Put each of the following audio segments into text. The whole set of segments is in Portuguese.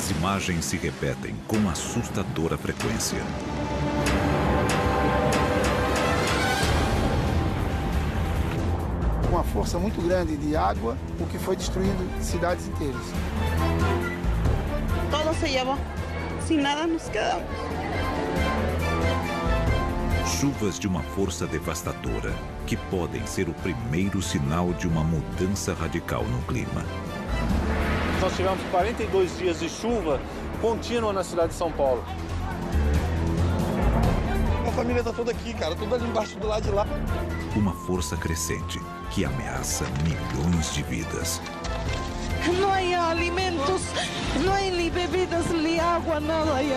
As imagens se repetem com assustadora frequência. Com uma força muito grande de água, o que foi destruindo cidades inteiras. Todo se llevó. Sin nada nos quedamos. Chuvas de uma força devastadora que podem ser o primeiro sinal de uma mudança radical no clima. Nós tivemos 42 dias de chuva contínua na cidade de São Paulo. A família está toda aqui, cara, toda ali embaixo do lado de lá. Uma força crescente que ameaça milhões de vidas. Não há alimentos, não há nem bebidas, nem água, nada aí.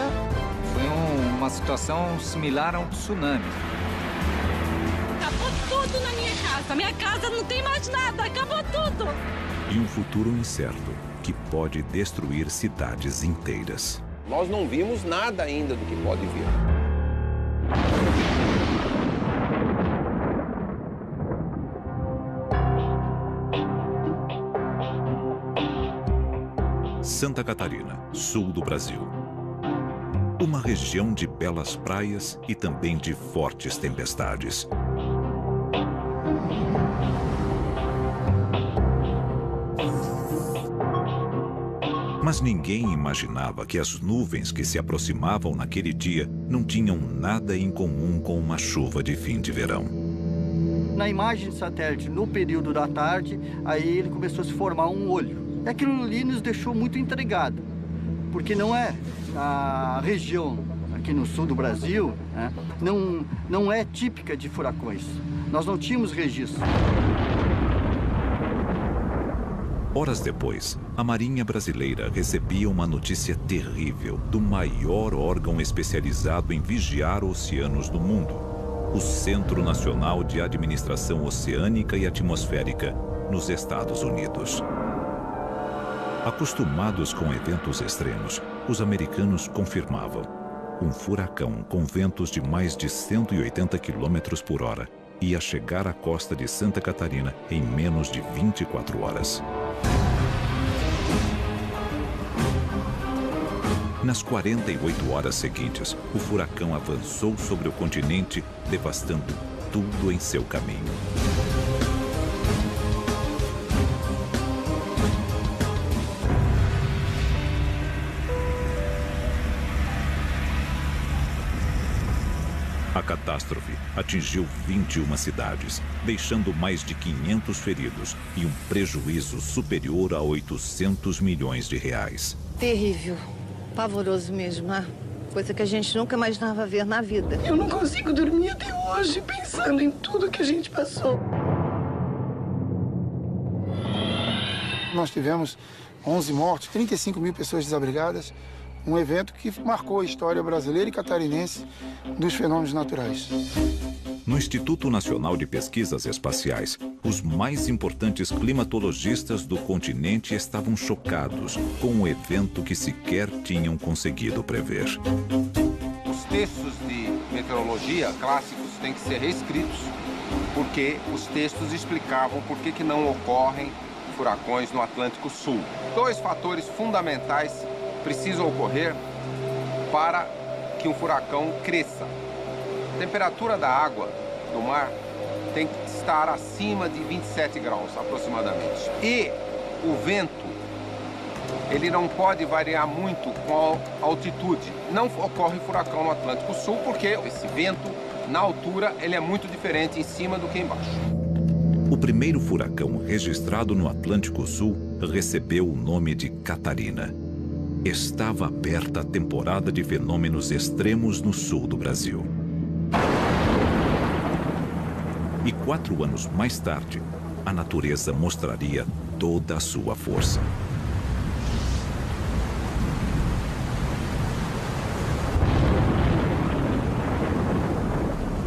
Foi uma situação similar a um tsunami. Acabou tudo na minha casa. Minha casa não tem mais nada, acabou tudo. E um futuro incerto que pode destruir cidades inteiras. Nós não vimos nada ainda do que pode vir. Santa Catarina, sul do Brasil. Uma região de belas praias e também de fortes tempestades. Mas ninguém imaginava que as nuvens que se aproximavam naquele dia não tinham nada em comum com uma chuva de fim de verão. Na imagem de satélite, no período da tarde, aí ele começou a se formar um olho. E aquilo ali nos deixou muito intrigados, porque não é a região aqui no sul do Brasil, né, não é típica de furacões. Nós não tínhamos registro. Horas depois, a Marinha Brasileira recebia uma notícia terrível do maior órgão especializado em vigiar oceanos do mundo, o Centro Nacional de Administração Oceânica e Atmosférica, nos Estados Unidos. Acostumados com eventos extremos, os americanos confirmavam: um furacão com ventos de mais de 180 km por hora ia chegar à costa de Santa Catarina em menos de 24 horas. Nas 48 horas seguintes, o furacão avançou sobre o continente, devastando tudo em seu caminho. A catástrofe atingiu 21 cidades, deixando mais de 500 feridos e um prejuízo superior a 800 milhões de reais. Terrível, pavoroso mesmo, né? Coisa que a gente nunca imaginava ver na vida. Eu não consigo dormir até hoje pensando em tudo que a gente passou. Nós tivemos 11 mortos, 35 mil pessoas desabrigadas. Um evento que marcou a história brasileira e catarinense dos fenômenos naturais. No Instituto Nacional de Pesquisas Espaciais, os mais importantes climatologistas do continente estavam chocados com um evento que sequer tinham conseguido prever. Os textos de meteorologia clássicos têm que ser reescritos, porque os textos explicavam por que não ocorrem furacões no Atlântico Sul. Dois fatores fundamentais precisam ocorrer para que um furacão cresça. A temperatura da água do mar tem que estar acima de 27 graus, aproximadamente. E o vento, ele não pode variar muito com a altitude. Não ocorre furacão no Atlântico Sul, porque esse vento, na altura, ele é muito diferente em cima do que embaixo. O primeiro furacão registrado no Atlântico Sul recebeu o nome de Catarina. Estava aberta a temporada de fenômenos extremos no sul do Brasil. E 4 anos mais tarde, a natureza mostraria toda a sua força.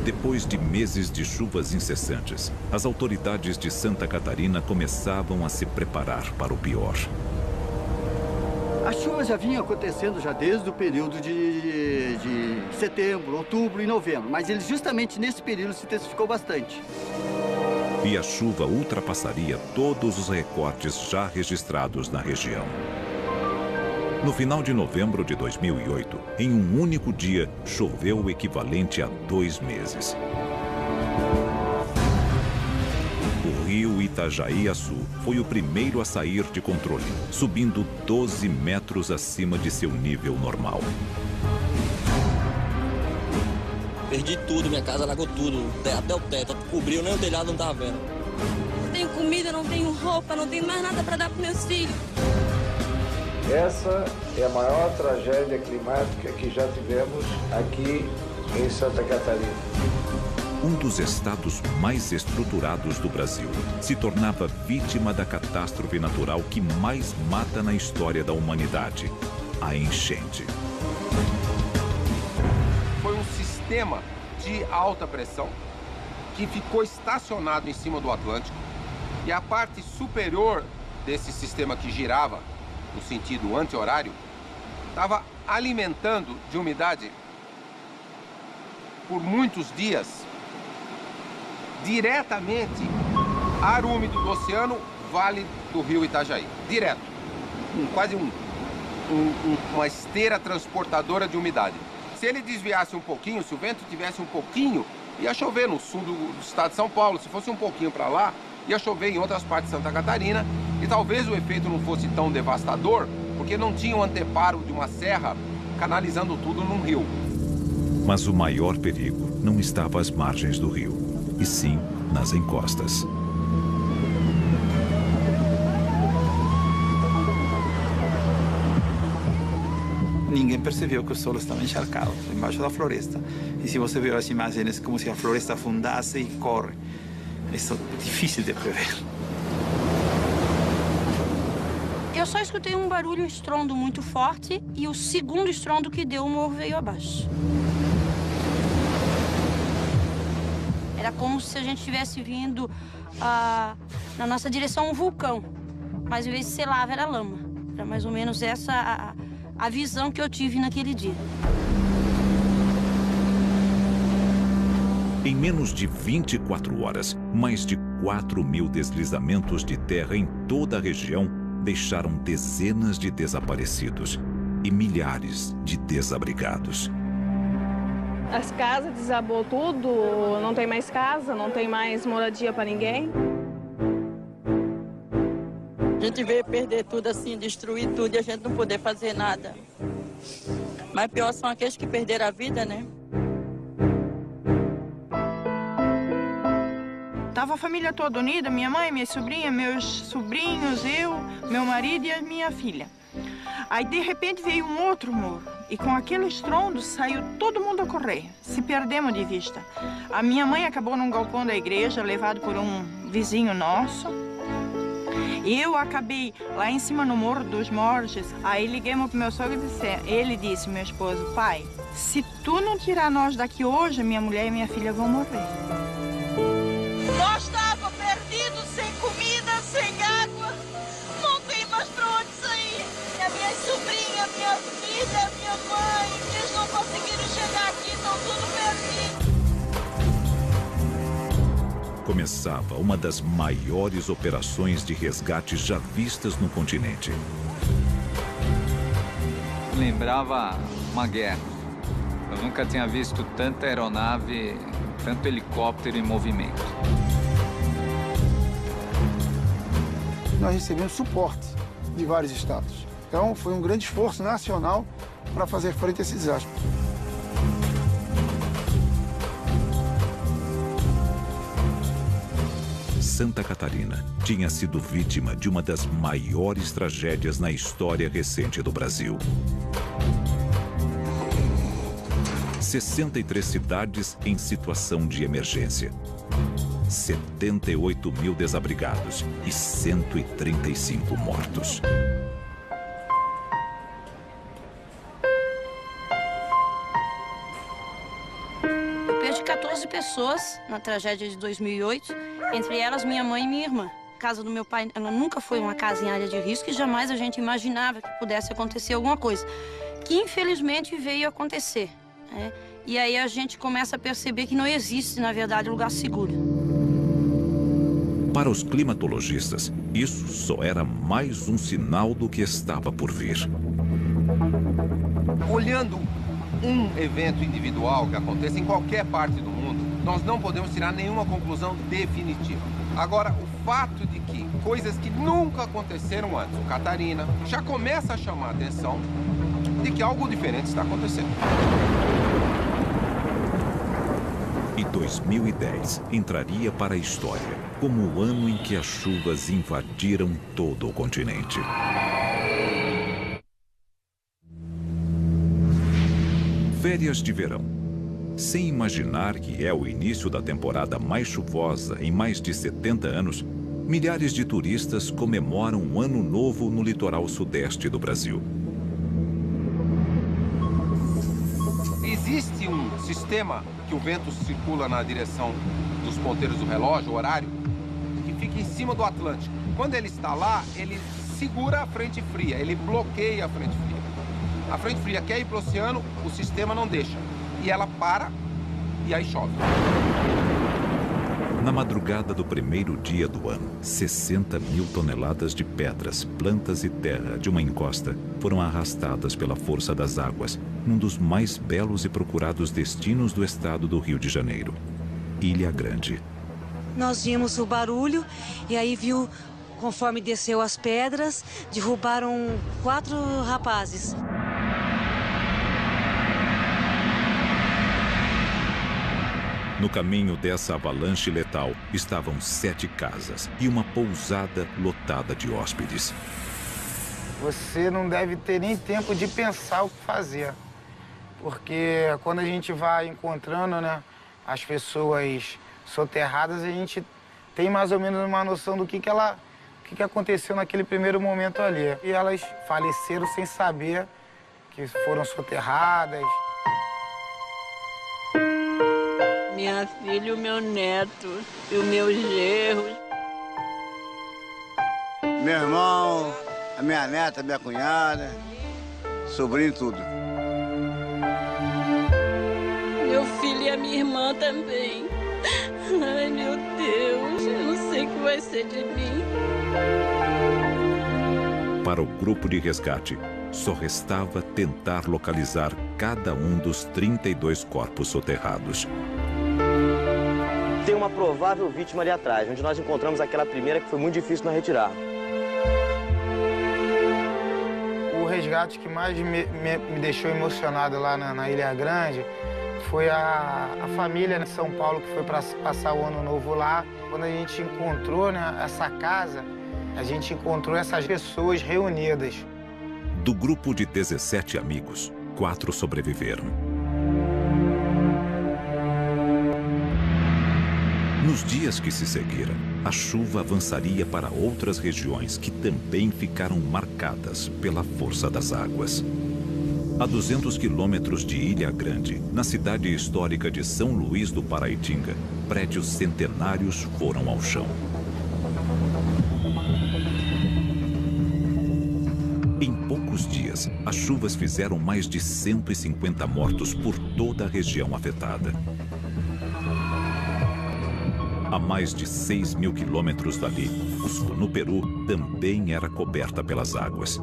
Depois de meses de chuvas incessantes, as autoridades de Santa Catarina começavam a se preparar para o pior. As chuvas já vinham acontecendo já desde o período de setembro, outubro e novembro, mas eles justamente nesse período se intensificou bastante. E a chuva ultrapassaria todos os recordes já registrados na região. No final de novembro de 2008, em um único dia, choveu o equivalente a 2 meses. O rio Itajaí-Açu foi o primeiro a sair de controle, subindo 12 metros acima de seu nível normal. Perdi tudo, minha casa alagou tudo, até o teto, cobriu, nem o telhado não estava vendo. Não tenho comida, não tenho roupa, não tenho mais nada para dar para meus filhos. Essa é a maior tragédia climática que já tivemos aqui em Santa Catarina. Um dos estados mais estruturados do Brasil se tornava vítima da catástrofe natural que mais mata na história da humanidade, a enchente. Foi um sistema de alta pressão que ficou estacionado em cima do Atlântico e a parte superior desse sistema que girava no sentido anti-horário estava alimentando de umidade por muitos dias diretamente ar úmido do oceano, vale do rio Itajaí. Direto. Quase uma esteira transportadora de umidade. Se ele desviasse um pouquinho, se o vento tivesse um pouquinho, ia chover no sul do estado de São Paulo. Se fosse um pouquinho para lá, ia chover em outras partes de Santa Catarina. E talvez o efeito não fosse tão devastador, porque não tinha um anteparo de uma serra canalizando tudo num rio. Mas o maior perigo não estava às margens do rio, e sim nas encostas. Ninguém percebeu que o solo estava encharcado, embaixo da floresta. E se você ver as imagens, como se a floresta afundasse e corre. Isso é difícil de prever. Eu só escutei um barulho, um estrondo muito forte, e o segundo estrondo que deu, o morro veio abaixo. Era como se a gente estivesse vindo na nossa direção um vulcão, mas em vez de ser lava, era lama. Era mais ou menos essa a visão que eu tive naquele dia. Em menos de 24 horas, mais de 4.000 deslizamentos de terra em toda a região deixaram dezenas de desaparecidos e milhares de desabrigados. As casas desabou tudo, não tem mais casa, não tem mais moradia para ninguém. A gente veio perder tudo assim, destruir tudo e a gente não poder fazer nada. Mas pior são aqueles que perderam a vida, né? Tava a família toda unida, minha mãe, minha sobrinha, meus sobrinhos, eu, meu marido e a minha filha. Aí, de repente, veio um outro morro. E com aquele estrondo, saiu todo mundo a correr. Se perdemos de vista. A minha mãe acabou num galpão da igreja, levado por um vizinho nosso. E eu acabei lá em cima no Morro dos Morges. Aí liguemos pro meu sogro e disse, ele disse, meu esposo, pai, se tu não tirar nós daqui hoje, minha mulher e minha filha vão morrer. Nós estávamos perdidos, sem comida, sem água. Não tem mais para onde sair. A minha sobrinha, minha filha, minha mãe, eles não conseguiram chegar aqui, estão tudo perdidos. Começava uma das maiores operações de resgate já vistas no continente. Lembrava uma guerra. Eu nunca tinha visto tanta aeronave, tanto helicóptero em movimento. Nós recebemos suporte de vários estados. Então, foi um grande esforço nacional para fazer frente a esse desastre. Santa Catarina tinha sido vítima de uma das maiores tragédias na história recente do Brasil. 63 cidades em situação de emergência. 78 mil desabrigados e 135 mortos. Eu perdi 14 pessoas na tragédia de 2008, entre elas minha mãe e minha irmã. A casa do meu pai, ela nunca foi uma casa em área de risco e jamais a gente imaginava que pudesse acontecer alguma coisa, que infelizmente veio acontecer. E aí a gente começa a perceber que não existe, na verdade, lugar seguro. Para os climatologistas, isso só era mais um sinal do que estava por vir. Olhando um evento individual que aconteça em qualquer parte do mundo, nós não podemos tirar nenhuma conclusão definitiva. Agora, o fato de que coisas que nunca aconteceram antes, o Catarina, já começa a chamar a atenção de que algo diferente está acontecendo. E 2010 entraria para a história como o ano em que as chuvas invadiram todo o continente. Férias de verão. Sem imaginar que é o início da temporada mais chuvosa em mais de 70 anos, milhares de turistas comemoram um ano novo no litoral sudeste do Brasil. Existe um sistema que o vento circula na direção dos ponteiros do relógio, o horário, que fica em cima do Atlântico. Quando ele está lá, ele segura a frente fria, ele bloqueia a frente fria. A frente fria quer ir para o oceano, o sistema não deixa. E ela para e aí chove. Na madrugada do primeiro dia do ano, 60 mil toneladas de pedras, plantas e terra de uma encosta foram arrastadas pela força das águas num dos mais belos e procurados destinos do estado do Rio de Janeiro, Ilha Grande. Nós vimos o barulho e aí viu, conforme desceu as pedras, derrubaram 4 rapazes. No caminho dessa avalanche letal estavam 7 casas e uma pousada lotada de hóspedes. Você não deve ter nem tempo de pensar o que fazer. Porque quando a gente vai encontrando, né, as pessoas soterradas, a gente tem mais ou menos uma noção do que aconteceu naquele primeiro momento ali. E elas faleceram sem saber que foram soterradas. Minha filha e o meu neto, e o meu genro. Meu irmão, a minha neta, a minha cunhada, sobrinho, tudo. Meu filho e a minha irmã também. Ai, meu Deus, eu não sei o que vai ser de mim. Para o grupo de resgate, só restava tentar localizar cada um dos 32 corpos soterrados. Tem uma provável vítima ali atrás, onde nós encontramos aquela primeira que foi muito difícil de retirar. O resgate que mais me deixou emocionado lá na Ilha Grande foi a família de São Paulo que foi para passar o ano novo lá. Quando a gente encontrou, né, essa casa, a gente encontrou essas pessoas reunidas. Do grupo de 17 amigos, 4 sobreviveram. Nos dias que se seguiram, a chuva avançaria para outras regiões que também ficaram marcadas pela força das águas. A 200 quilômetros de Ilha Grande, na cidade histórica de São Luís do Paraitinga, prédios centenários foram ao chão. Em poucos dias, as chuvas fizeram mais de 150 mortos por toda a região afetada. A mais de 6 mil quilômetros dali, Cusco, no Peru, também era coberta pelas águas.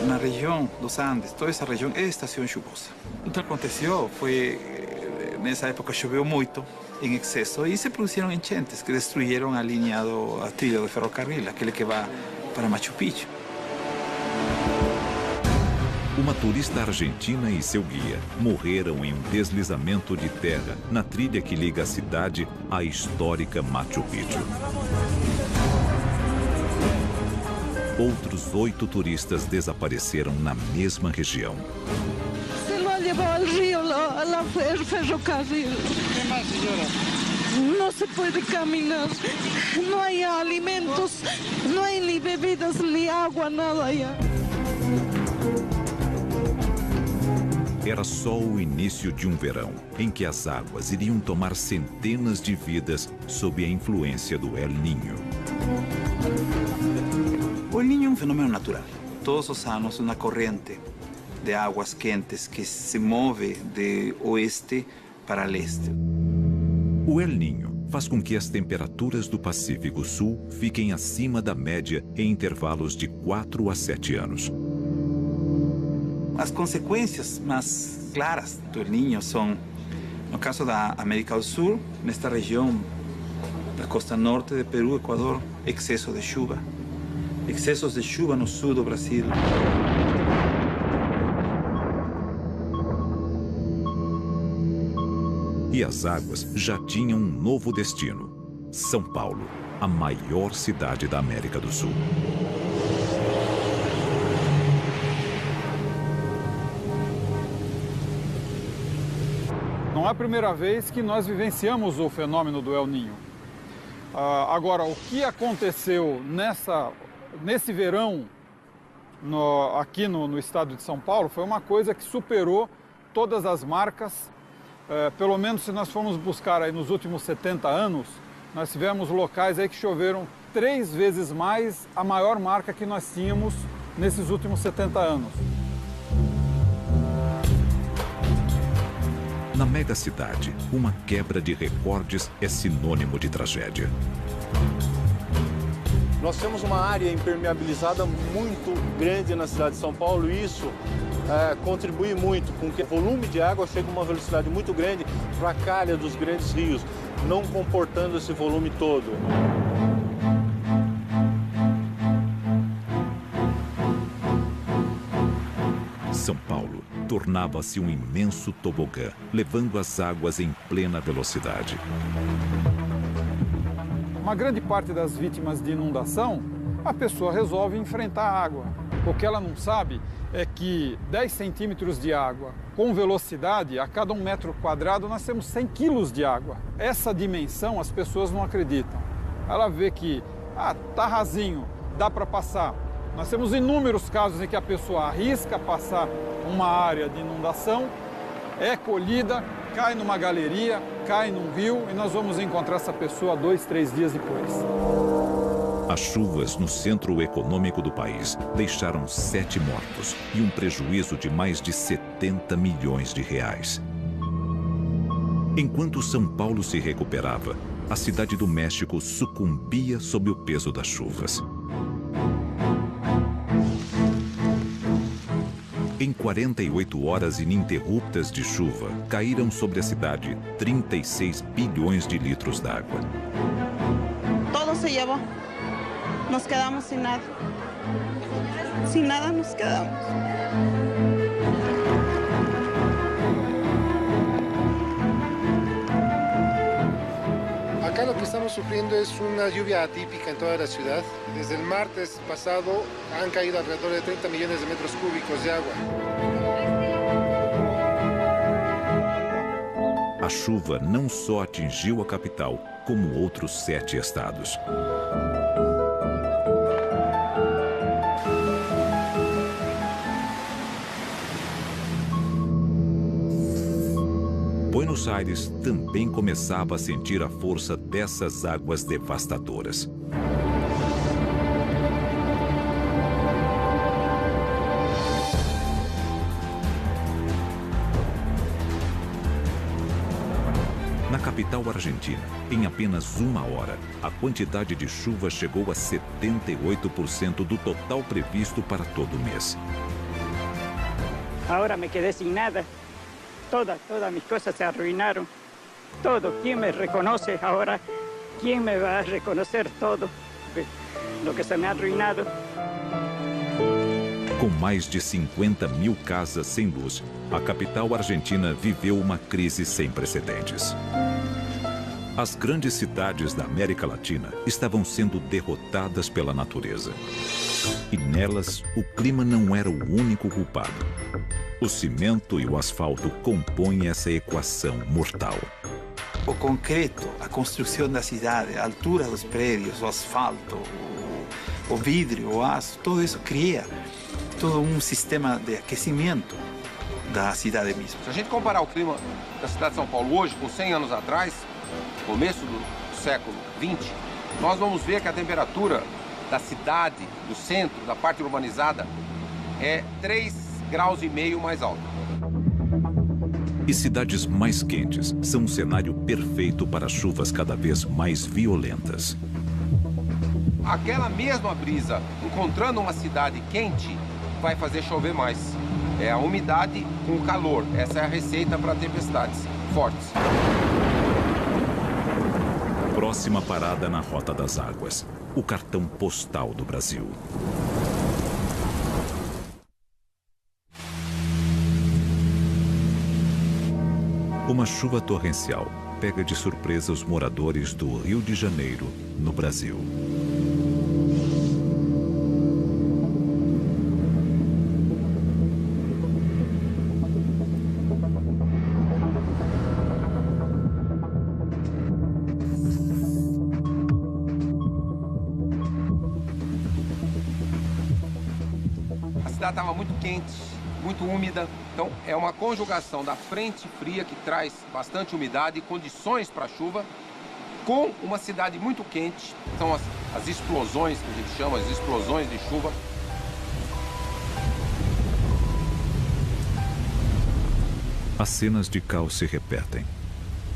Na região dos Andes, toda essa região é estação chuvosa. O que aconteceu foi, nessa época choveu muito, em excesso, e se produziram enchentes que destruíram a linha a trilha do ferrocarril, aquele que vai para Machu Picchu. Uma turista argentina e seu guia morreram em um deslizamento de terra na trilha que liga a cidade à histórica Machu Picchu. Outros 8 turistas desapareceram na mesma região. Se lo llevó al río, el ferrocarril. ¿Qué más, señora? No se puede caminar, no hay alimentos, no hay ni bebidas, ni agua, nada allá. Era só o início de um verão em que as águas iriam tomar centenas de vidas sob a influência do El Niño. O El Niño é um fenômeno natural. todos os anos uma corrente de águas quentes que se move de oeste para leste. O El Niño faz com que as temperaturas do Pacífico Sul fiquem acima da média em intervalos de 4 a 7 anos. As consequências mais claras do El Niño são, no caso da América do Sul, nesta região da costa norte de Peru, Equador, excesso de chuva. Excessos de chuva no sul do Brasil. E as águas já tinham um novo destino: São Paulo, a maior cidade da América do Sul. Não é a primeira vez que nós vivenciamos o fenômeno do El Niño. Agora, o que aconteceu nesse verão aqui no estado de São Paulo foi uma coisa que superou todas as marcas. Pelo menos se nós formos buscar aí nos últimos 70 anos, nós tivemos locais aí que choveram 3 vezes mais a maior marca que nós tínhamos nesses últimos 70 anos. Na megacidade, uma quebra de recordes é sinônimo de tragédia. Nós temos uma área impermeabilizada muito grande na cidade de São Paulo e isso contribui muito com que o volume de água chegue a uma velocidade muito grande para a calha dos grandes rios, não comportando esse volume todo. São Paulo tornava-se um imenso tobogã, levando as águas em plena velocidade. Uma grande parte das vítimas de inundação, a pessoa resolve enfrentar a água. O que ela não sabe é que 10 centímetros de água com velocidade, a cada 1 metro quadrado nós temos 100 quilos de água. Essa dimensão as pessoas não acreditam. Ela vê que, tá rasinho, dá para passar. Nós temos inúmeros casos em que a pessoa arrisca passar uma área de inundação, é colhida, cai numa galeria, cai num rio e nós vamos encontrar essa pessoa 2, 3 dias depois. As chuvas no centro econômico do país deixaram 7 mortos e um prejuízo de mais de 70 milhões de reais. Enquanto São Paulo se recuperava, a cidade do México sucumbia sob o peso das chuvas. Em 48 horas ininterruptas de chuva, caíram sobre a cidade 36 bilhões de litros d'água. Todo se llevó. Nos quedamos sin nada. Sin nada nos quedamos. Acá lo que estamos sufriendo es una lluvia atípica en toda la ciudad. Desde el martes pasado han caído alrededor de 30 millones de metros cúbicos de agua. A chuva não só atingiu a capital, como outros 7 estados. Buenos Aires também começava a sentir a força dessas águas devastadoras. Na capital argentina, em apenas 1 hora, a quantidade de chuva chegou a 78% do total previsto para todo o mês. Agora me quedé sin nada. Todas mis cosas se arruinaron. Todo. ¿Quién me reconoce ahora? ¿Quién me va a reconocer todo lo que se me ha arruinado? Com mais de 50 mil casas sem luz, a capital argentina viveu uma crise sem precedentes. As grandes cidades da América Latina estavam sendo derrotadas pela natureza. E nelas, o clima não era o único culpado. O cimento e o asfalto compõem essa equação mortal. O concreto, a construção da cidade, a altura dos prédios, o asfalto, o vidro, o aço, tudo isso cria todo um sistema de aquecimento da cidade mesmo. Se a gente comparar o clima da cidade de São Paulo hoje com 100 anos atrás, começo do século XX, nós vamos ver que a temperatura da cidade, do centro, da parte urbanizada, é 3,5 graus mais alta. E cidades mais quentes são um cenário perfeito para chuvas cada vez mais violentas. Aquela mesma brisa, encontrando uma cidade quente, vai fazer chover mais. É a umidade com calor. Essa é a receita para tempestades fortes. Próxima parada na Rota das Águas. O cartão postal do Brasil. Uma chuva torrencial pega de surpresa os moradores do Rio de Janeiro, no Brasil. A cidade estava muito quente, muito úmida, então é uma conjugação da frente fria que traz bastante umidade e condições para chuva, com uma cidade muito quente, são as explosões que a gente chama, as explosões de chuva. As cenas de caos se repetem.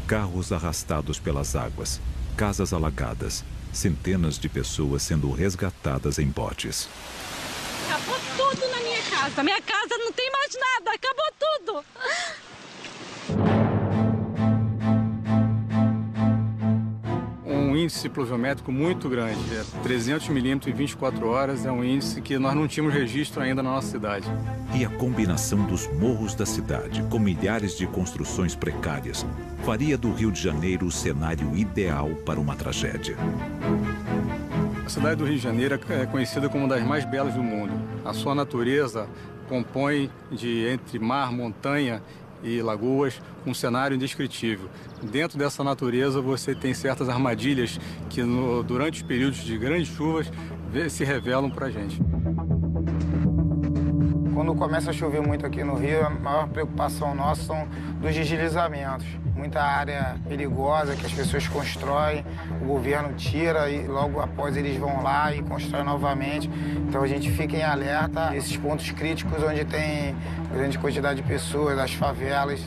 Carros arrastados pelas águas, casas alagadas, centenas de pessoas sendo resgatadas em botes. Acabou tudo na minha casa. Minha casa não tem mais nada. Acabou tudo. Um índice pluviométrico muito grande. 300 milímetros em 24 horas é um índice que nós não tínhamos registro ainda na nossa cidade. E a combinação dos morros da cidade, com milhares de construções precárias, faria do Rio de Janeiro o cenário ideal para uma tragédia. A cidade do Rio de Janeiro é conhecida como uma das mais belas do mundo. A sua natureza compõe de entre mar, montanha e lagoas um cenário indescritível. Dentro dessa natureza você tem certas armadilhas que durante os períodos de grandes chuvas se revelam para a gente. Quando começa a chover muito aqui no Rio, a maior preocupação nossa são dos deslizamentos. Muita área perigosa que as pessoas constroem, o governo tira e logo após eles vão lá e constroem novamente. Então a gente fica em alerta a esses pontos críticos onde tem grande quantidade de pessoas, as favelas.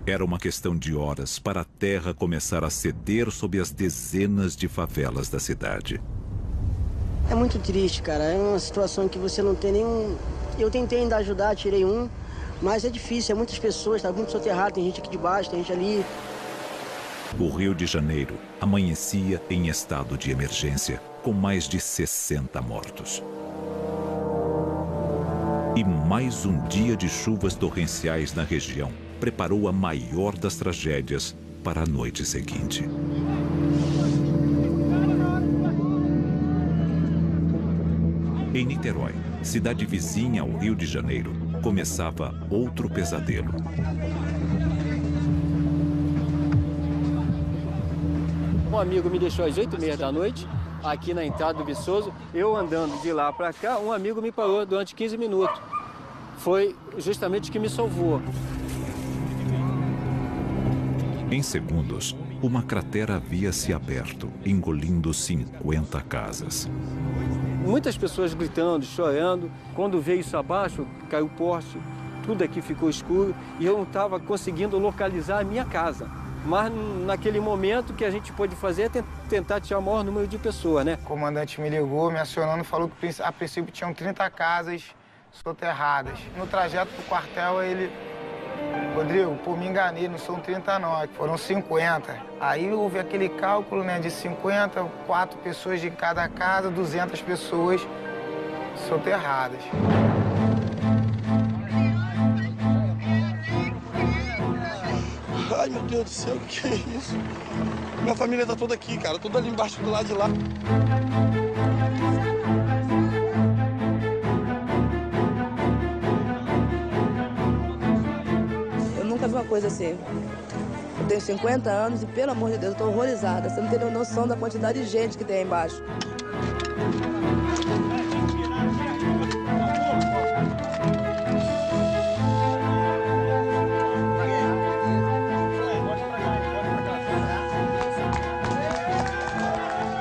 Era uma questão de horas para a terra começar a ceder sob as dezenas de favelas da cidade. É muito triste, cara. É uma situação que você não tem nenhum... Eu tentei ainda ajudar, tirei um, mas é difícil. É muitas pessoas, tá muito soterrado. Tem gente aqui de baixo, tem gente ali. O Rio de Janeiro amanhecia em estado de emergência, com mais de 60 mortos. E mais um dia de chuvas torrenciais na região preparou a maior das tragédias para a noite seguinte. Em Niterói, cidade vizinha ao Rio de Janeiro, começava outro pesadelo. Um amigo me deixou às 8h30 da noite, aqui na entrada do Viçoso. Eu andando de lá para cá, um amigo me parou durante 15 minutos. Foi justamente o que me salvou. Em segundos, uma cratera havia se aberto, engolindo 50 casas. Muitas pessoas gritando, chorando. Quando veio isso abaixo, caiu o poste, tudo aqui ficou escuro e eu não estava conseguindo localizar a minha casa. Mas naquele momento o que a gente pôde fazer é tentar tirar o maior número de pessoas, né? O comandante me ligou, me acionando, falou que a princípio tinham 30 casas soterradas. No trajeto para o quartel, ele... Rodrigo, pô, me enganei, não são 30 não, foram 50. Aí houve aquele cálculo, né, de 50, 4 pessoas de cada casa, 200 pessoas soterradas. Ai, meu Deus do céu, o que é isso? Minha família tá toda aqui, cara, toda ali embaixo do lado de lá. Nunca vi uma coisa assim. Eu tenho 50 anos e, pelo amor de Deus, eu tô horrorizada. Você não tem noção da quantidade de gente que tem aí embaixo.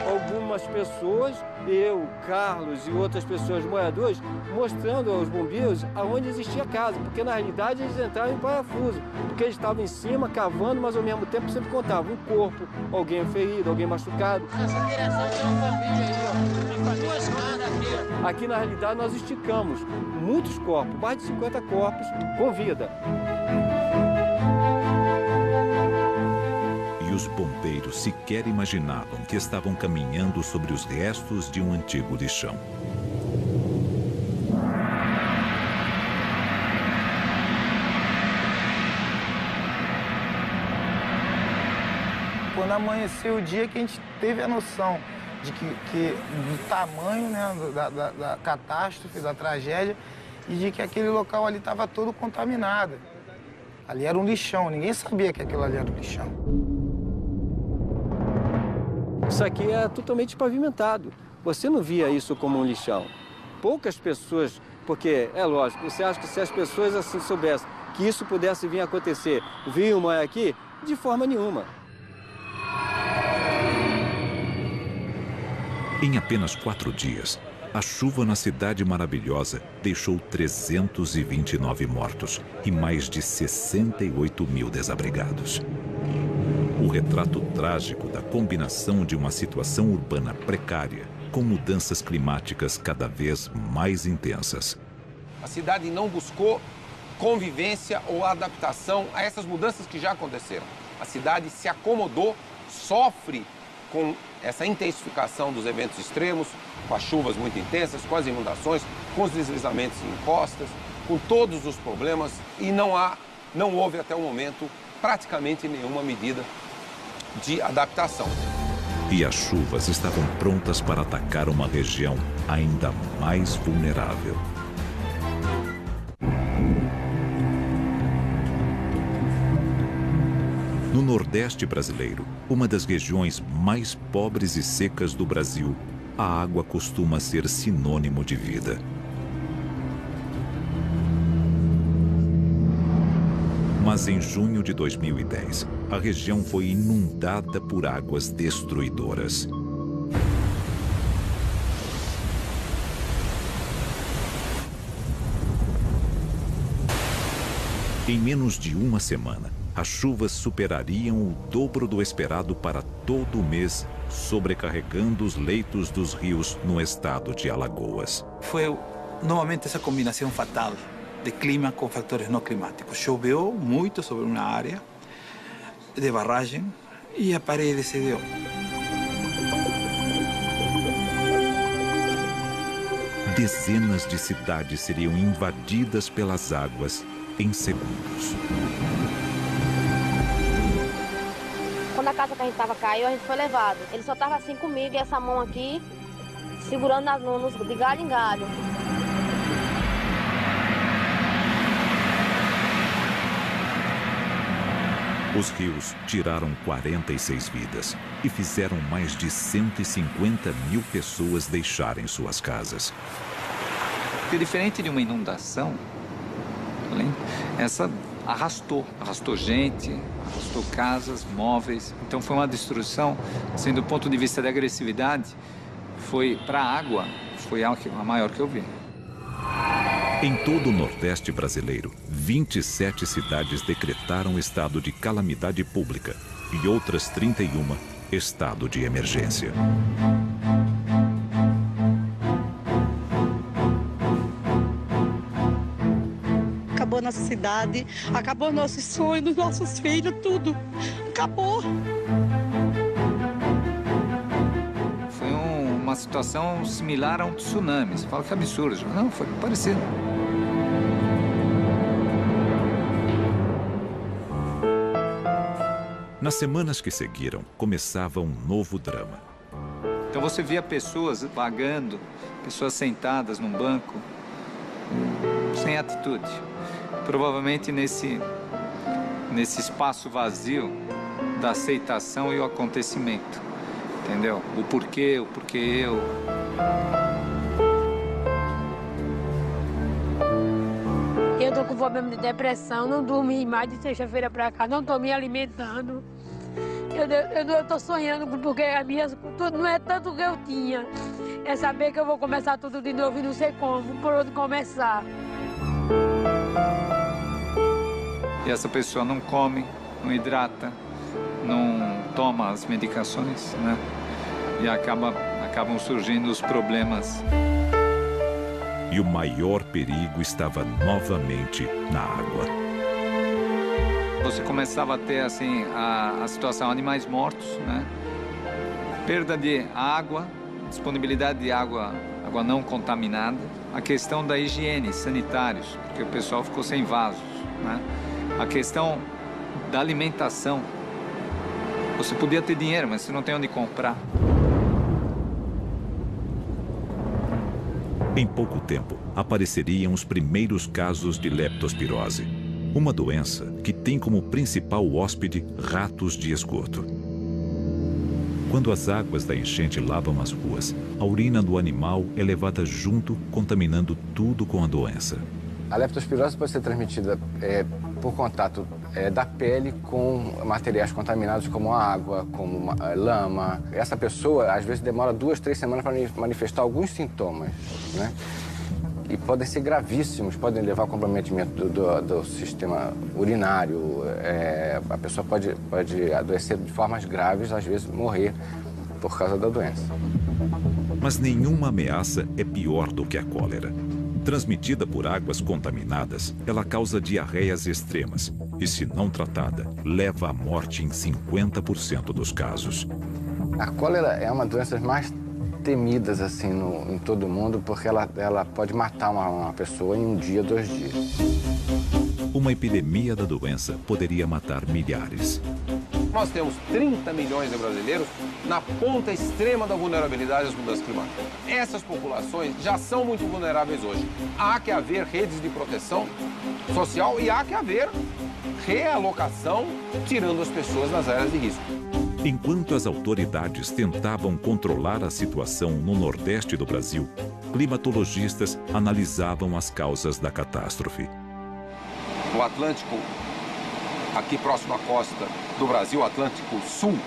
Algumas pessoas, eu, Carlos e outras pessoas, moradores, mostrando aos bombeiros aonde existia a casa, porque na realidade eles entraram em parafuso, porque eles estavam em cima, cavando, mas ao mesmo tempo sempre contavam um corpo, alguém ferido, alguém machucado. Nessa direção tem uma família aí, ó, tem 2 escadas aqui. Aqui na realidade nós esticamos muitos corpos, mais de 50 corpos com vida. E os bombeiros sequer imaginavam que estavam caminhando sobre os restos de um antigo lixão. Quando amanheceu o dia que a gente teve a noção de que do tamanho, né, da catástrofe, da tragédia, e de que aquele local ali estava todo contaminado. Ali era um lixão, ninguém sabia que aquilo ali era um lixão. Isso aqui é totalmente pavimentado. Você não via isso como um lixão. Poucas pessoas, porque é lógico, você acha que se as pessoas assim soubessem que isso pudesse vir a acontecer, viam aqui? De forma nenhuma. Em apenas 4 dias, a chuva na Cidade Maravilhosa deixou 329 mortos e mais de 68 mil desabrigados. O retrato trágico da combinação de uma situação urbana precária com mudanças climáticas cada vez mais intensas. A cidade não buscou convivência ou adaptação a essas mudanças que já aconteceram. A cidade se acomodou, sofre com essa intensificação dos eventos extremos, com as chuvas muito intensas, com as inundações, com os deslizamentos em encostas, com todos os problemas, e não houve até o momento praticamente nenhuma medida de adaptação. E as chuvas estavam prontas para atacar uma região ainda mais vulnerável. No Nordeste brasileiro, uma das regiões mais pobres e secas do Brasil, a água costuma ser sinônimo de vida. Mas em junho de 2010, a região foi inundada por águas destruidoras. Em menos de uma semana, as chuvas superariam o dobro do esperado para todo o mês, sobrecarregando os leitos dos rios no estado de Alagoas. Foi novamente essa combinação fatal de clima com fatores não climáticos. Choveu muito sobre uma área de barragem e a parede cedeu. Dezenas de cidades seriam invadidas pelas águas em segundos. Quando a casa que a gente estava caiu, a gente foi levado. Ele só estava assim comigo e essa mão aqui, segurando de galho em galho. Os rios tiraram 46 vidas e fizeram mais de 150 mil pessoas deixarem suas casas. Porque diferente de uma inundação, essa arrastou gente, arrastou casas, móveis. Então foi uma destruição, assim, do ponto de vista da agressividade, foi para a água, foi a maior que eu vi. Em todo o Nordeste brasileiro, 27 cidades decretaram estado de calamidade pública e outras 31 estado de emergência. Acabou nossa cidade, acabou nossos sonhos, nossos filhos, tudo. Acabou. Foi uma situação similar a um tsunami. Você fala que é absurdo. Não, foi parecido. Nas semanas que seguiram, começava um novo drama. Então você via pessoas vagando, pessoas sentadas num banco, sem atitude. Provavelmente nesse espaço vazio da aceitação e o acontecimento, entendeu? O porquê eu. Eu tô com problema de depressão, não dormi mais de sexta-feira pra cá, não tô me alimentando. Eu tô sonhando porque a minha tudo não é tanto que eu tinha. É saber que eu vou começar tudo de novo e não sei como, por onde começar. E essa pessoa não come, não hidrata, não toma as medicações, né? E acabam surgindo os problemas. E o maior perigo estava novamente na água. Você começava a ter, assim, a situação animais mortos, né? Perda de água, disponibilidade de água não contaminada. A questão da higiene, sanitários, porque o pessoal ficou sem vasos, né? A questão da alimentação. Você podia ter dinheiro, mas você não tem onde comprar. Em pouco tempo, apareceriam os primeiros casos de leptospirose, uma doença que tem como principal hóspede ratos de esgoto. Quando as águas da enchente lavam as ruas, a urina do animal é levada junto, contaminando tudo com a doença. A leptospirose pode ser transmitida por contato da pele com materiais contaminados como a água, como lama. Essa pessoa, às vezes, demora 2, 3 semanas para manifestar alguns sintomas, né? E podem ser gravíssimos, podem levar ao comprometimento do sistema urinário. A pessoa pode adoecer de formas graves, às vezes morrer por causa da doença. Mas nenhuma ameaça é pior do que a cólera. Transmitida por águas contaminadas, ela causa diarreias extremas e, se não tratada, leva à morte em 50% dos casos. A cólera é uma das doenças mais temidas assim, em todo o mundo, porque ela pode matar uma pessoa em 1 dia, 2 dias. Uma epidemia da doença poderia matar milhares. Nós temos 30 milhões de brasileiros na ponta extrema da vulnerabilidade às mudanças climáticas. Essas populações já são muito vulneráveis hoje. Há que haver redes de proteção social e há que haver realocação, tirando as pessoas das áreas de risco. Enquanto as autoridades tentavam controlar a situação no Nordeste do Brasil, climatologistas analisavam as causas da catástrofe. O Atlântico, aqui próximo à costa do Brasil, Atlântico Sul,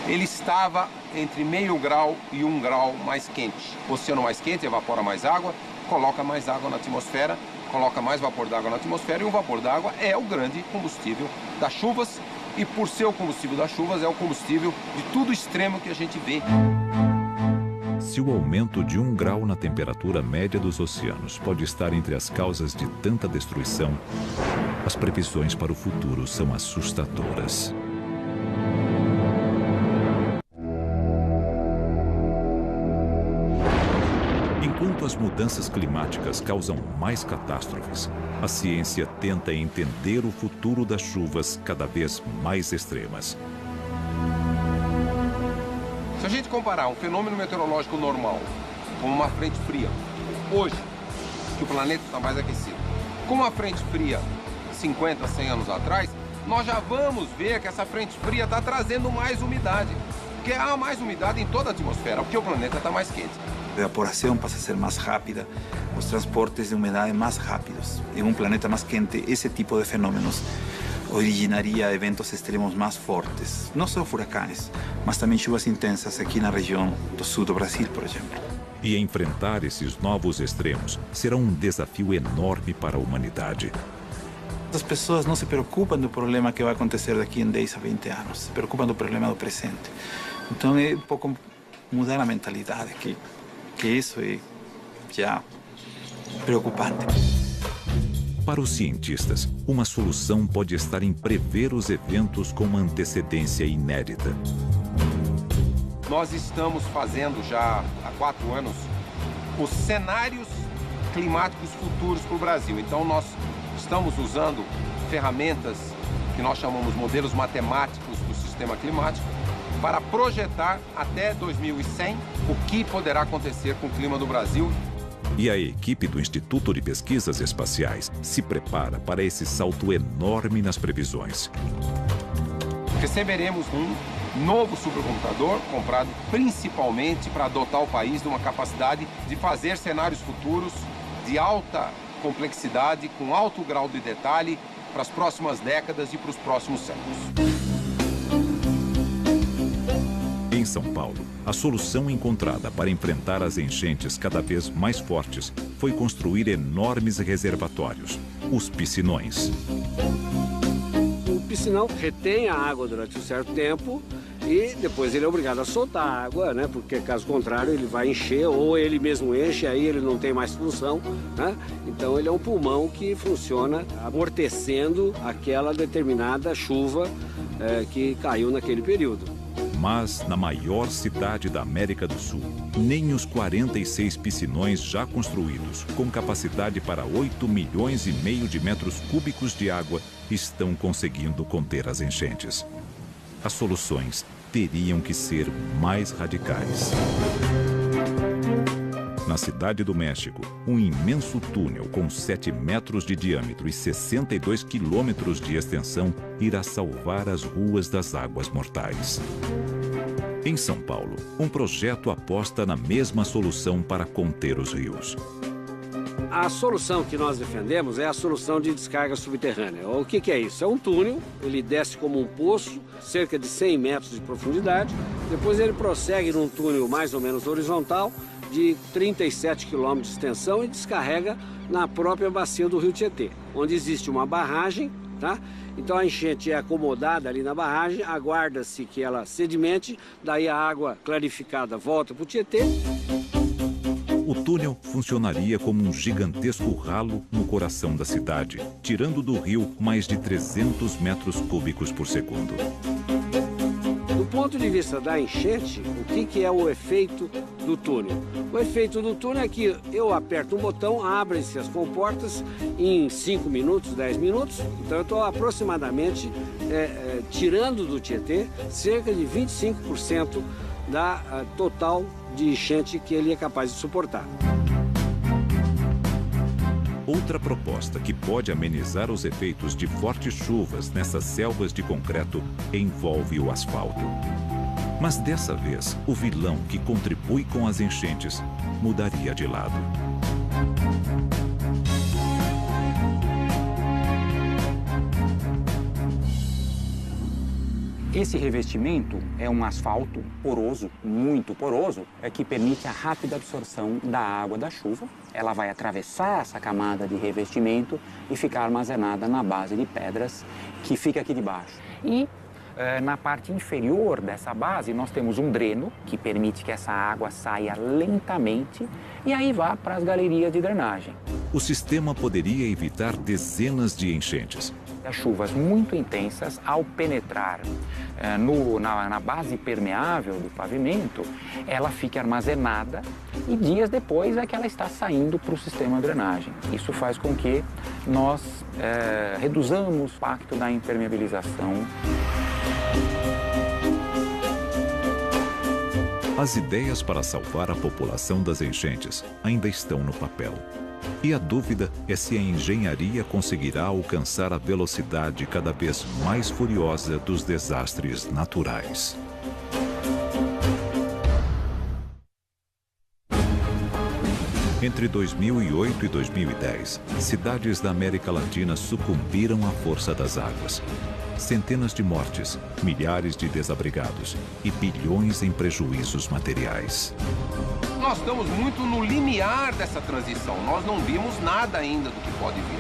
ele estava entre 0,5 grau e 1 grau mais quente. O oceano mais quente evapora mais água, coloca mais água na atmosfera, coloca mais vapor d'água na atmosfera, e o vapor d'água é o grande combustível das chuvas, e por ser o combustível das chuvas é o combustível de tudo extremo que a gente vê. Se o aumento de 1 grau na temperatura média dos oceanos pode estar entre as causas de tanta destruição, as previsões para o futuro são assustadoras. Enquanto as mudanças climáticas causam mais catástrofes, a ciência tenta entender o futuro das chuvas cada vez mais extremas. Se a gente comparar um fenômeno meteorológico normal, como uma frente fria, hoje, que o planeta está mais aquecido, com uma frente fria 50, 100 anos atrás, nós já vamos ver que essa frente fria está trazendo mais umidade. Porque há mais umidade em toda a atmosfera, porque o planeta está mais quente. A evaporação passa a ser mais rápida, os transportes de umidade mais rápidos. Em um planeta mais quente, esse tipo de fenômenos originaria eventos extremos mais fortes. Não só furacões, mas também chuvas intensas aqui na região do sul do Brasil, por exemplo. E enfrentar esses novos extremos será um desafio enorme para a humanidade. As pessoas não se preocupam do problema que vai acontecer daqui em 10 a 20 anos, se preocupam do problema do presente. Então é um pouco mudar a mentalidade, que isso é já preocupante. Para os cientistas, uma solução pode estar em prever os eventos com uma antecedência inédita. Nós estamos fazendo já há 4 anos os cenários climáticos futuros para o Brasil. Então nós estamos usando ferramentas que nós chamamos modelos matemáticos do sistema climático para projetar até 2100 o que poderá acontecer com o clima do Brasil. E a equipe do Instituto de Pesquisas Espaciais se prepara para esse salto enorme nas previsões. Receberemos um novo supercomputador comprado principalmente para dotar o país de uma capacidade de fazer cenários futuros de alta complexidade, com alto grau de detalhe para as próximas décadas e para os próximos séculos. Em São Paulo, a solução encontrada para enfrentar as enchentes cada vez mais fortes foi construir enormes reservatórios, os piscinões. O piscinão retém a água durante um certo tempo e depois ele é obrigado a soltar a água, né? Porque caso contrário ele vai encher ou ele mesmo enche, aí ele não tem mais função, né? Então ele é um pulmão que funciona amortecendo aquela determinada chuva que caiu naquele período. Mas na maior cidade da América do Sul, nem os 46 piscinões já construídos, com capacidade para 8,5 milhões de metros cúbicos de água, estão conseguindo conter as enchentes. As soluções teriam que ser mais radicais. Na Cidade do México, um imenso túnel com 7 metros de diâmetro e 62 quilômetros de extensão irá salvar as ruas das águas mortais. Em São Paulo, um projeto aposta na mesma solução para conter os rios. A solução que nós defendemos é a solução de descarga subterrânea. O que é isso? É um túnel, ele desce como um poço, cerca de 100 metros de profundidade, depois ele prossegue num túnel mais ou menos horizontal, de 37 quilômetros de extensão e descarrega na própria bacia do Rio Tietê, onde existe uma barragem, tá? Então a enchente é acomodada ali na barragem, aguarda-se que ela sedimente, daí a água clarificada volta para o Tietê. O túnel funcionaria como um gigantesco ralo no coração da cidade, tirando do rio mais de 300 metros cúbicos por segundo. Do ponto de vista da enchente, o que é o efeito do túnel? O efeito do túnel é que eu aperto um botão, abrem-se as comportas em 5 minutos, 10 minutos. Então eu estou aproximadamente tirando do Tietê cerca de 25% da total de enchente que ele é capaz de suportar. Outra proposta que pode amenizar os efeitos de fortes chuvas nessas selvas de concreto envolve o asfalto. Mas dessa vez, o vilão que contribui com as enchentes mudaria de lado. Esse revestimento é um asfalto poroso, muito poroso, que permite a rápida absorção da água da chuva. Ela vai atravessar essa camada de revestimento e ficar armazenada na base de pedras que fica aqui debaixo. E na parte inferior dessa base nós temos um dreno que permite que essa água saia lentamente e aí vá para as galerias de drenagem. O sistema poderia evitar dezenas de enchentes. As chuvas muito intensas, ao penetrar na base permeável do pavimento, ela fica armazenada e dias depois é que ela está saindo para o sistema de drenagem. Isso faz com que nós reduzamos o impacto da impermeabilização. As ideias para salvar a população das enchentes ainda estão no papel. E a dúvida é se a engenharia conseguirá alcançar a velocidade cada vez mais furiosa dos desastres naturais. Entre 2008 e 2010, cidades da América Latina sucumbiram à força das águas. Centenas de mortes, milhares de desabrigados e bilhões em prejuízos materiais. Nós estamos muito no limiar dessa transição. Nós não vimos nada ainda do que pode vir.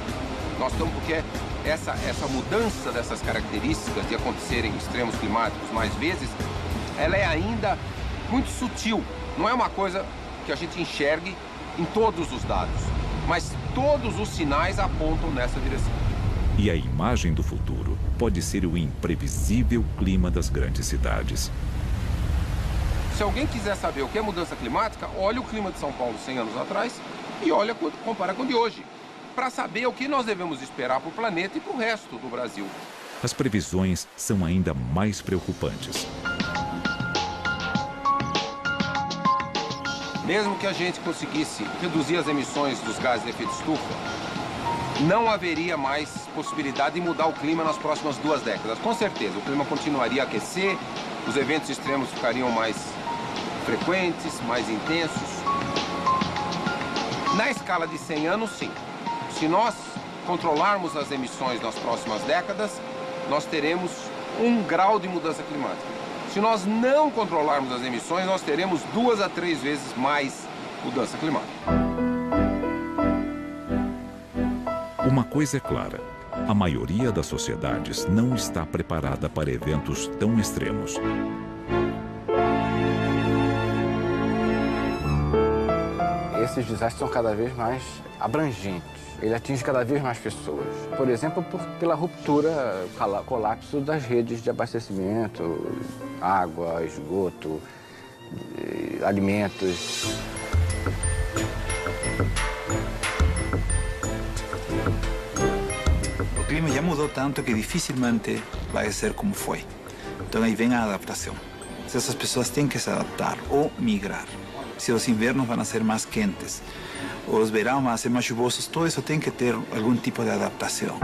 Nós estamos porque essa mudança dessas características de acontecerem extremos climáticos mais vezes, ela é ainda muito sutil. Não é uma coisa que a gente enxergue em todos os dados, mas todos os sinais apontam nessa direção. E a imagem do futuro pode ser o imprevisível clima das grandes cidades. Se alguém quiser saber o que é mudança climática, olha o clima de São Paulo 100 anos atrás e compara com o de hoje, para saber o que nós devemos esperar para o planeta e para o resto do Brasil. As previsões são ainda mais preocupantes. Mesmo que a gente conseguisse reduzir as emissões dos gases de efeito estufa, não haveria mais possibilidade de mudar o clima nas próximas 2 décadas. Com certeza, o clima continuaria a aquecer, os eventos extremos ficariam mais frequentes, mais intensos. Na escala de 100 anos, sim. Se nós controlarmos as emissões nas próximas décadas, nós teremos 1 grau de mudança climática. Se nós não controlarmos as emissões, nós teremos 2 a 3 vezes mais mudança climática. Uma coisa é clara: a maioria das sociedades não está preparada para eventos tão extremos. Esses desastres são cada vez mais abrangentes. Ele atinge cada vez mais pessoas. Por exemplo, pela ruptura, colapso das redes de abastecimento, água, esgoto, alimentos. O clima já mudou tanto que dificilmente vai ser como foi. Então aí vem a adaptação. Essas pessoas têm que se adaptar ou migrar. Se os invernos vão ser mais quentes, os verões vão ser mais chuvosos, tudo isso tem que ter algum tipo de adaptação.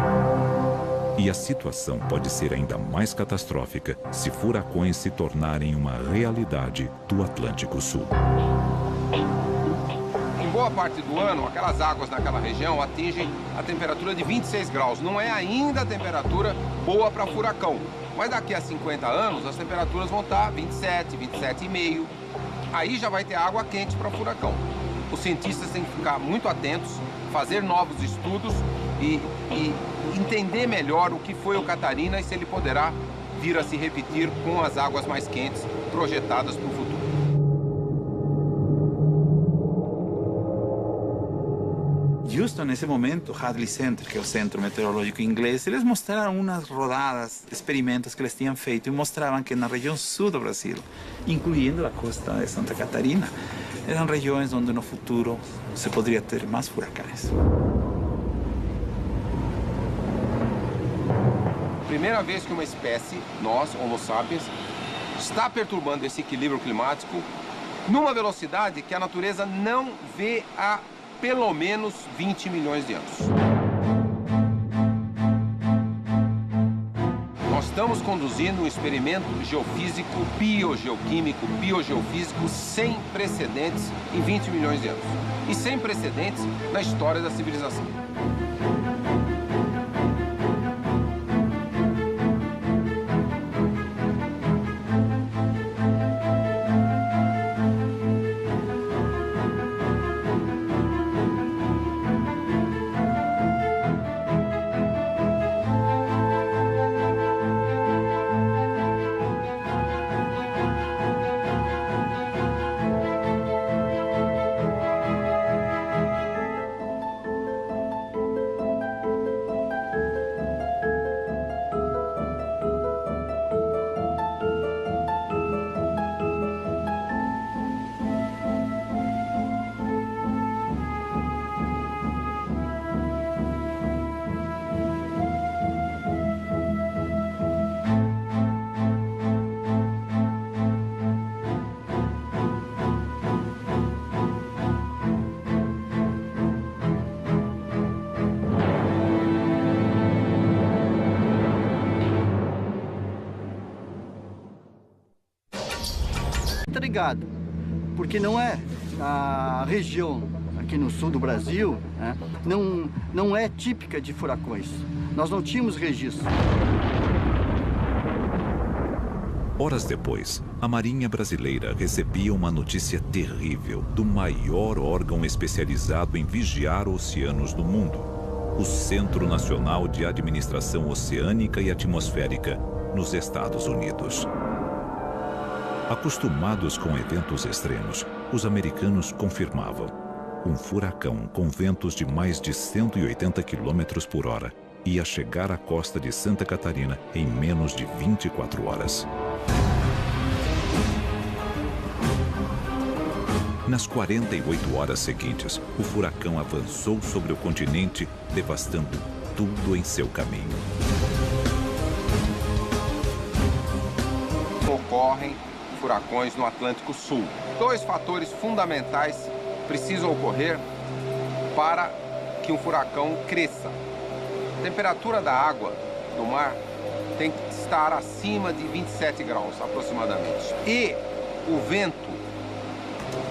E a situação pode ser ainda mais catastrófica se furacões se tornarem uma realidade do Atlântico Sul. Em boa parte do ano, aquelas águas naquela região atingem a temperatura de 26 graus. Não é ainda a temperatura boa para furacão, mas daqui a 50 anos as temperaturas vão estar 27, 27,5. Aí já vai ter água quente para furacão. Os cientistas têm que ficar muito atentos, fazer novos estudos e entender melhor o que foi o Catarina e se ele poderá vir a se repetir com as águas mais quentes projetadas para o futuro. Justo nesse momento, o Hadley Center, que é o centro meteorológico inglês, eles mostraram umas rodadas, experimentos que eles tinham feito e mostravam que na região sul do Brasil, incluindo a costa de Santa Catarina, eram regiões onde no futuro se poderia ter mais furacões. Primeira vez que uma espécie, nós, Homo sapiens, está perturbando esse equilíbrio climático numa velocidade que a natureza não vê há pelo menos 20 milhões de anos. Nós estamos conduzindo um experimento geofísico, biogeoquímico, biogeofísico sem precedentes em 20 milhões de anos. E sem precedentes na história da civilização. Tá ligado? Porque não é a região aqui no sul do Brasil, né, não é típica de furacões. Nós não tínhamos registro. Horas depois, a Marinha Brasileira recebia uma notícia terrível do maior órgão especializado em vigiar oceanos do mundo, o Centro Nacional de Administração Oceânica e Atmosférica, nos Estados Unidos. Acostumados com eventos extremos, os americanos confirmavam: um furacão com ventos de mais de 180 km por hora ia chegar à costa de Santa Catarina em menos de 24 horas. Nas 48 horas seguintes, o furacão avançou sobre o continente, devastando tudo em seu caminho. Ocorrem furacões no Atlântico Sul. 2 fatores fundamentais precisam ocorrer para que um furacão cresça. A temperatura da água do mar tem que estar acima de 27 graus, aproximadamente. E o vento,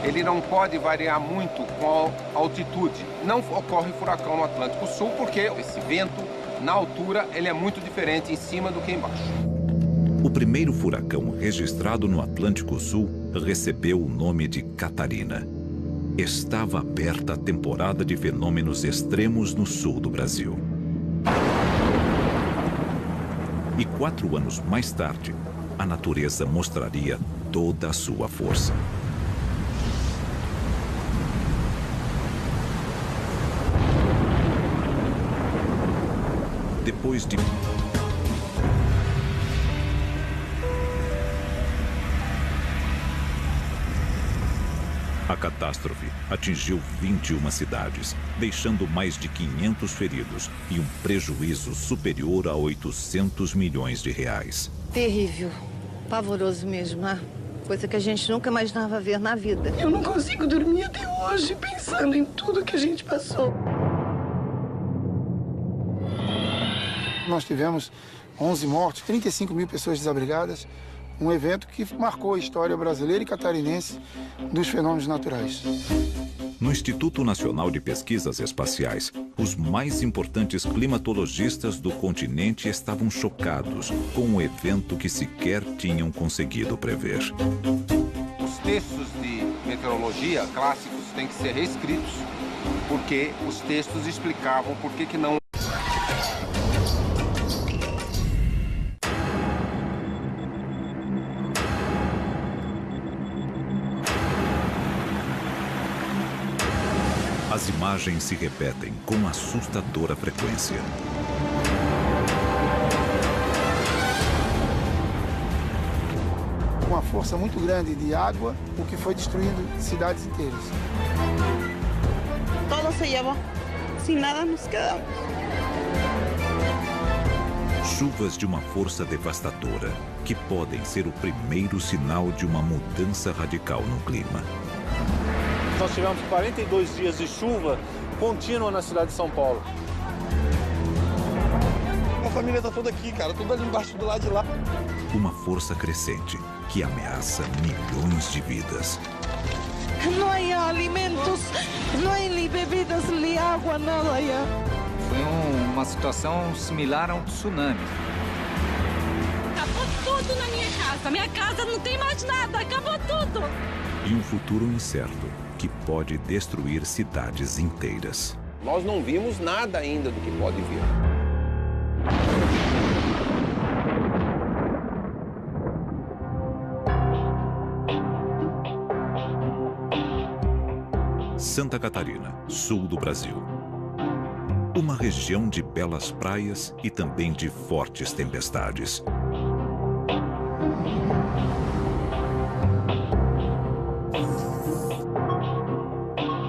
ele não pode variar muito com a altitude. Não ocorre furacão no Atlântico Sul porque esse vento, na altura, ele é muito diferente em cima do que embaixo. O primeiro furacão registrado no Atlântico Sul recebeu o nome de Catarina. Estava aberta a temporada de fenômenos extremos no sul do Brasil. E 4 anos mais tarde, a natureza mostraria toda a sua força. Depois de a catástrofe atingiu 21 cidades, deixando mais de 500 feridos e um prejuízo superior a 800 milhões de reais. Terrível, pavoroso mesmo, né? Coisa que a gente nunca imaginava ver na vida. Eu não consigo dormir até hoje pensando em tudo que a gente passou. Nós tivemos 11 mortos, 35 mil pessoas desabrigadas. Um evento que marcou a história brasileira e catarinense dos fenômenos naturais. No Instituto Nacional de Pesquisas Espaciais, os mais importantes climatologistas do continente estavam chocados com um evento que sequer tinham conseguido prever. Os textos de meteorologia clássicos têm que ser reescritos, porque os textos explicavam por que não. As imagens se repetem com assustadora frequência. Uma força muito grande de água, o que foi destruindo cidades inteiras. Todo se llevó. Sin nada nos quedamos. Chuvas de uma força devastadora, que podem ser o primeiro sinal de uma mudança radical no clima. Nós tivemos 42 dias de chuva contínua na cidade de São Paulo. Minha família tá toda aqui, cara, toda ali embaixo do lado de lá. Uma força crescente que ameaça milhões de vidas. Não há alimentos, não há nem bebidas, nem água, nada aí. Foi uma situação similar a um tsunami. Acabou tudo na minha casa. Minha casa não tem mais nada, acabou tudo. E um futuro incerto que pode destruir cidades inteiras. Nós não vimos nada ainda do que pode vir. Santa Catarina, sul do Brasil. Uma região de belas praias e também de fortes tempestades.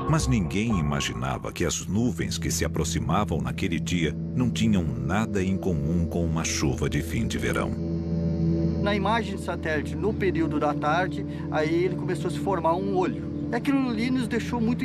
Mas ninguém imaginava que as nuvens que se aproximavam naquele dia não tinham nada em comum com uma chuva de fim de verão. Na imagem de satélite, no período da tarde, aí ele começou a se formar um olho. Aquilo ali nos deixou muito